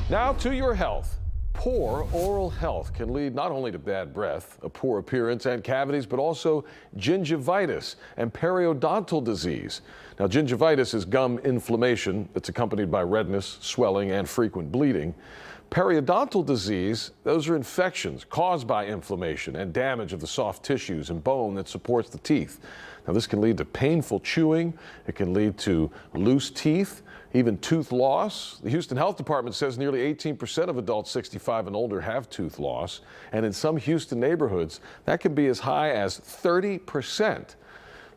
Now to your health. Poor oral health can lead not only to bad breath, a poor appearance and cavities, but also gingivitis and periodontal disease. Now, gingivitis is gum inflammation that's accompanied by redness, swelling, and frequent bleeding. Periodontal disease, those are infections caused by inflammation and damage of the soft tissues and bone that supports the teeth. Now, this can lead to painful chewing. It can lead to loose teeth, even tooth loss. The Houston Health Department says nearly 18% of adults 65 and older have tooth loss. And in some Houston neighborhoods, that can be as high as 30%.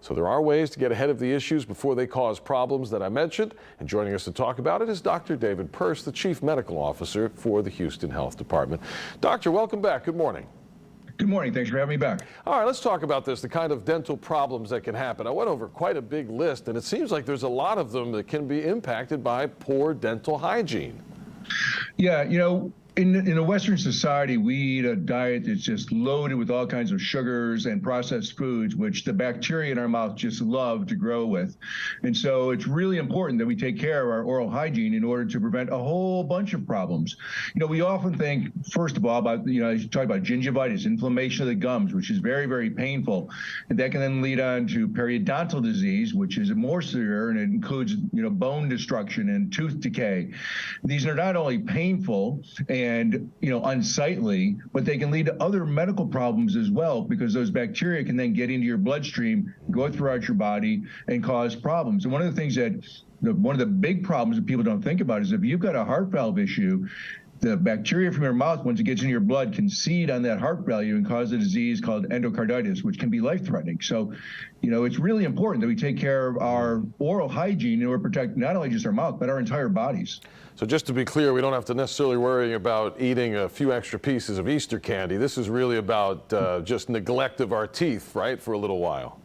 So there are ways to get ahead of the issues before they cause problems that I mentioned. And joining us to talk about it is Dr. David Pearce, the Chief Medical Officer for the Houston Health Department. Doctor, welcome back. Good morning. Good morning. Thanks for having me back. All right, let's talk about this, the kind of dental problems that can happen. I went over quite a big list, and it seems like there's a lot of them that can be impacted by poor dental hygiene. Yeah, in a Western society, we eat a diet that's just loaded with all kinds of sugars and processed foods, which the bacteria in our mouth just love to grow with. And so it's really important that we take care of our oral hygiene in order to prevent a whole bunch of problems. We often think, first of all, about, you talk about gingivitis, inflammation of the gums, which is very, very painful. And that can then lead on to periodontal disease, which is more severe, and it includes, bone destruction and tooth decay. These are not only painful and unsightly, but they can lead to other medical problems as well, because those bacteria can then get into your bloodstream, go throughout your body, and cause problems. And one of the things one of the big problems that people don't think about is if you've got a heart valve issue, the bacteria from your mouth, once it gets in your blood, can seed on that heart valve and cause a disease called endocarditis, which can be life-threatening. So, it's really important that we take care of our oral hygiene in order to protect not only just our mouth, but our entire bodies. So just to be clear, we don't have to necessarily worry about eating a few extra pieces of Easter candy. This is really about just neglect of our teeth, right, for a little while.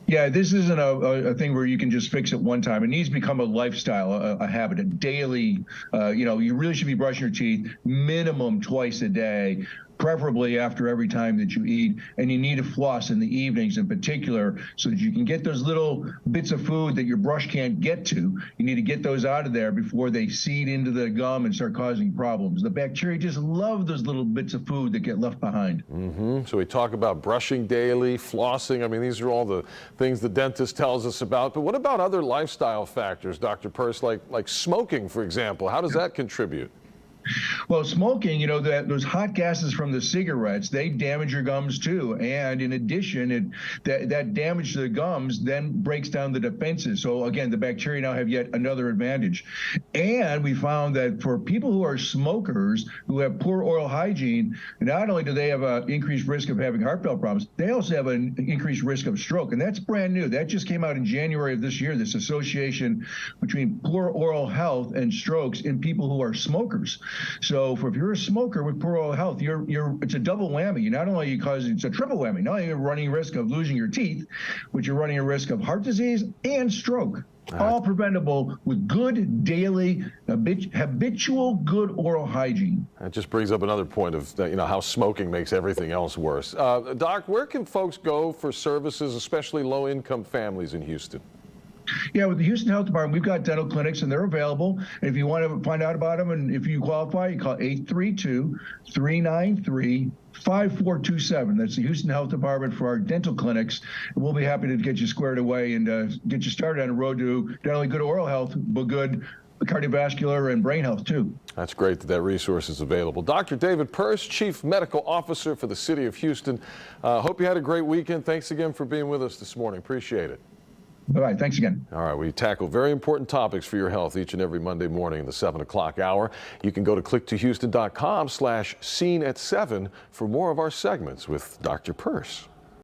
Yeah, this isn't a thing where you can just fix it one time. It needs to become a lifestyle, a habit, a daily, you really should be brushing your teeth minimum twice a day, preferably after every time that you eat. And you need to floss in the evenings in particular so that you can get those little bits of food that your brush can't get to. You need to get those out of there before they seed into the gum and start causing problems. The bacteria just love those little bits of food that get left behind. So we talk about brushing daily, flossing. I mean, these are all the things the dentist tells us about. But what about other lifestyle factors, Dr. Pearce, like smoking, for example? How does that contribute? Well, smoking, those hot gases from the cigarettes, they damage your gums too. And in addition, that damage to the gums then breaks down the defenses. So again, the bacteria now have yet another advantage. And we found that for people who are smokers, who have poor oral hygiene, not only do they have an increased risk of having heart valve problems, they also have an increased risk of stroke. And that's brand new. That just came out in January of this year, this association between poor oral health and strokes in people who are smokers. So if you're a smoker with poor oral health, it's a double whammy. It's a triple whammy. Not only are you running a risk of losing your teeth, but you're running a risk of heart disease and stroke. All preventable with good daily, habitual, good oral hygiene. That just brings up another point of how smoking makes everything else worse. Doc, where can folks go for services, especially low-income families in Houston? Yeah, with the Houston Health Department, we've got dental clinics, and they're available. And if you want to find out about them, and if you qualify, you call 832-393-5427. That's the Houston Health Department for our dental clinics. And we'll be happy to get you squared away and get you started on a road to not only good oral health, but good cardiovascular and brain health, too. That's great that resource is available. Dr. David Pearce, Chief Medical Officer for the City of Houston. Hope you had a great weekend. Thanks again for being with us this morning. Appreciate it. Bye-bye. Thanks again. All right, we tackle very important topics for your health each and every Monday morning in the 7 o'clock hour. You can go to clicktohouston.com/scene at 7 for more of our segments with Dr. Pearce.